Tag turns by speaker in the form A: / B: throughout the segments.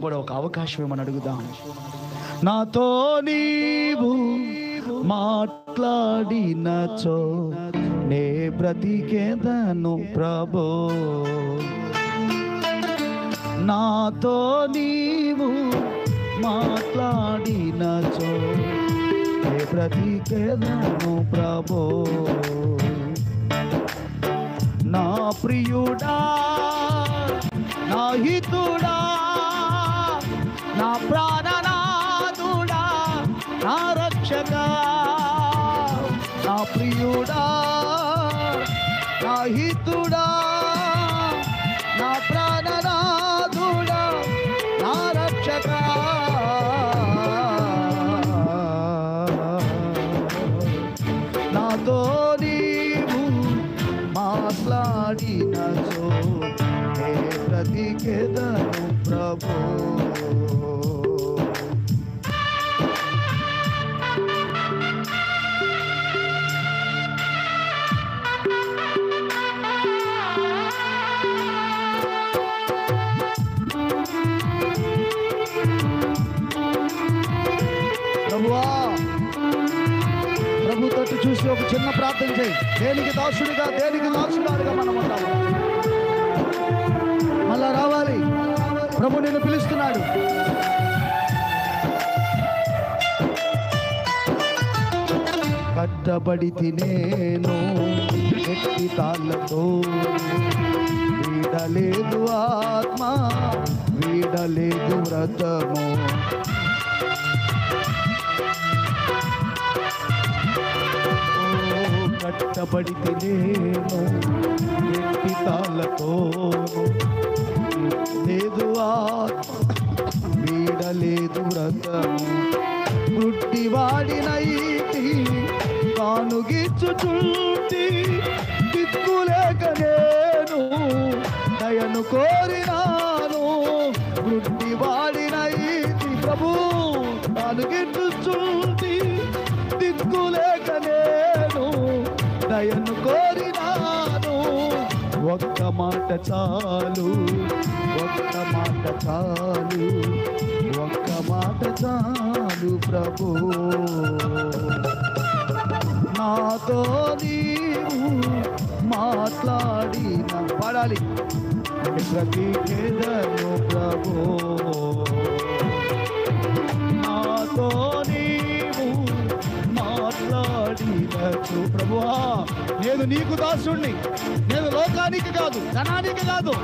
A: కూడా ఒక అవకాశం ఏమని అడుగుదాం. నాతో నీవు మాట్లాడినచో నే బ్రతికేదను ప్రభో. నాతో నీవు మాట్లాడినచో నే బ్రతికేదను ప్రభో. నా ప్రియుడా, నా హితుడా, నా ప్రాణనాథుడా, నా రక్షకా, నా ప్రియుడా, నా హితుడా, నా ప్రాణనాథుడా, నా రక్షకా. నాతో నీవు మాట్లాడినచో నే బ్రతికేదను ప్రభో. ప్రభు తట్టు చూసి ఒక చిన్న ప్రార్థన చేయి. దేనికి దాసుడిగా, దేనికి దాసుడాలుగా మనం ఉండాలి. మళ్ళా రావాలి. ప్రభు నిన్ను పిలుస్తున్నాడు. కట్టబడి తినేను గట్టి తాళ్ళతో, వీడలేదు ఆత్మ, వీడలేదు వ్రతము. కట్టబడి తినేను గట్టి తాళ్ళతో, లేదు ఆత్మ, వీడలేదు వ్రతము. గుడ్డివాడినైతి కానుగిచ్చుచుంటి, దిక్కులేక నేను దయను కోరినాను. గుడ్డివాడినైతి ప్రభు కానుగిచ్చుచుంటి, దిక్కులేక నేను దయను కోరినాను. ఒక్క మాట చాలు, ఒక్క మాట చాలు, ఒక్క మాట చాలు ప్రభు. నాతో నీవు మాట్లాడిన పాడాలి. బ్రతికేదను ప్రభు. నాతో నీవు మాట్లాడినచు ప్రభువా, నేను నీకు దాసుణ్ణి. నేను లోకానికి కాదు, ధనానికి కాదు,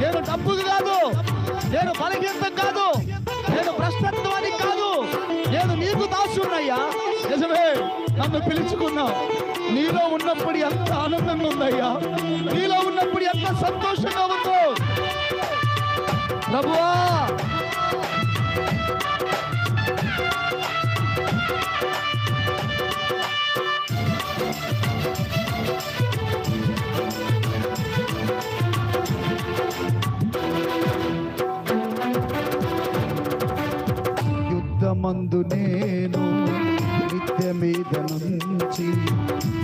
A: నేను డబ్బుకి కాదు, నేను బలహీనతకు కాదు, నేను భ్రష్టత్వానికి కాదు, నేను నీకు దాసుణ్ణయ్యా. నిజమే, నన్ను పిలుచుకున్నావు. నీలో ఉన్నప్పుడు ఎంత ఆనందంగా ఉందయ్యా, నీలో ఉన్నప్పుడు ఎంత సంతోషంగా ఉందో ప్రభువా. యుద్ధమందు నేను మిద్దె మీద నుంచి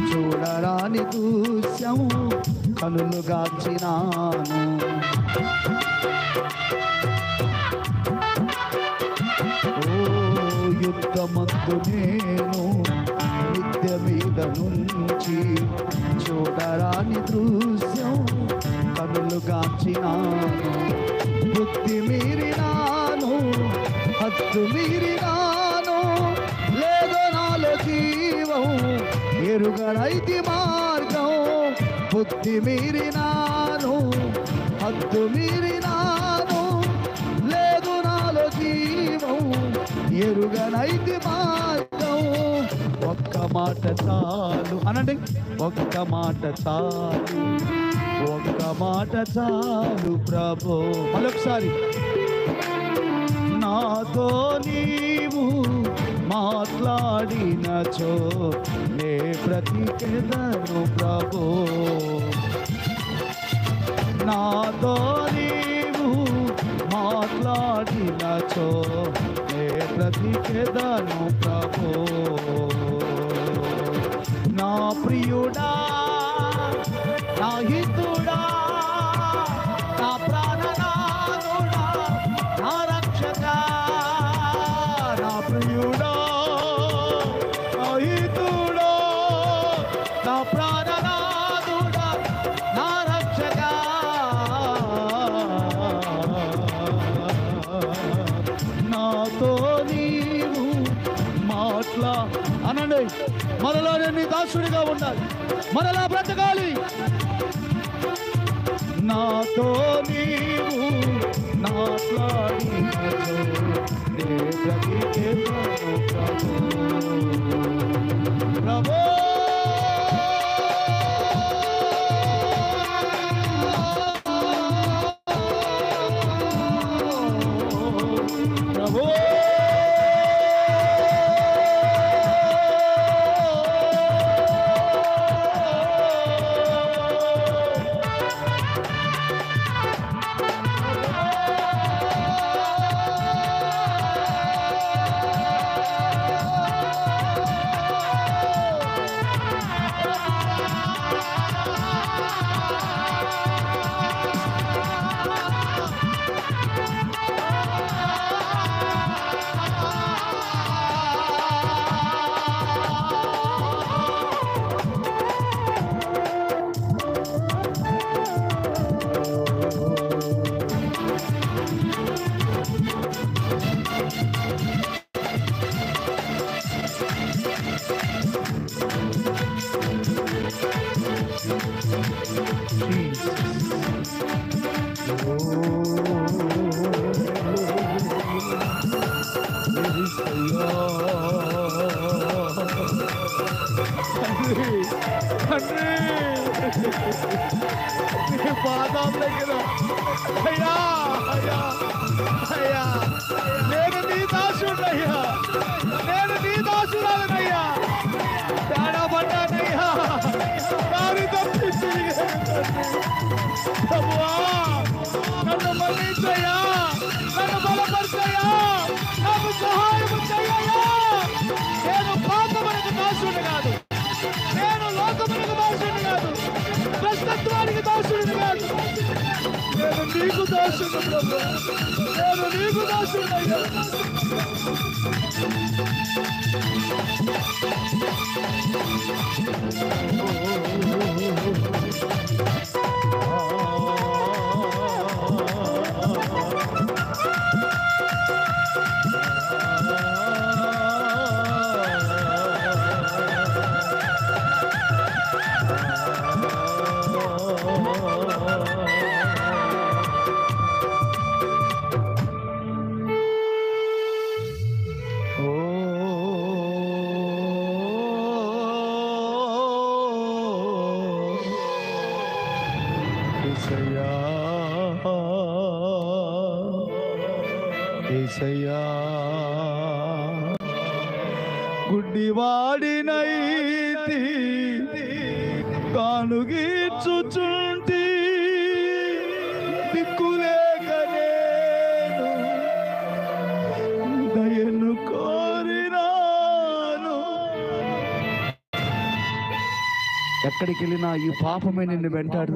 A: చూడరాని దృశ్యం కనులు గాచినాను. యుద్ధమందు నేను మిద్దె మీద నుంచి చూడరాని దృశ్యం కనులు గాచినాను. బుద్ధి మీరినాను, హద్దు మీరినాను, లేదో నాలో జీవం, ఎరుగనైతి మార్గం. బుద్ధి మీరినాను, హద్దు మీరినాను, లేదు నాలో జీవం, ఎరుగనైతి మార్గం. ఒక్క మాట చాలు అనండి. ఒక్క మాట చాలు, ఒక్క మాట చాలు ప్రభు. మరొకసారి. నాతో నీవు మాట్లాడినచో నే బ్రతికేదను ప్రభు. నాతో నీవు మాట్లాడినచో నే బ్రతికేదను ప్రభు. నా ప్రియుడా, నా హితుడా, నా ప్రాణనాథుడా, నా అనండి. మరలా నేను నీ దాసుడిగా ఉండాలి, మరలా బ్రతకాలి. నాతో నీవు నాట్లాడినచో నే బ్రతికెదను ప్రభూ. పాదం దగ్గర అయ్యా అయ్యా అయ్యా, నేను నీ దాసుడయ్యా, నేను నీ దాసురాలనయ్యా. తేడా పడ్డానయ్యా, దారి తప్పించి ప్రభువా నన్ను మన్నించయ్యా, నన్ను బలపరచయ్యా, నాకు సహాయం చెయ్యయ్యా. నేను పాపమునకు దాసుడు కాదు, నేను లోకమునకు దాసుడు కాదు, భ్రష్టత్వానికి దాసుడు కాదు. నేను నీకు దాసుడు ప్రభు, నేను నీకు దాసుడయ్యా. యేసయ్యా గుడ్డివాడినైతి కానుగీర్చుచుంటి దిక్కులేక నేను దయను కోరినాను. ఎక్కడికి వెళ్ళినా ఈ పాపమే నిన్ను వెంటాడు.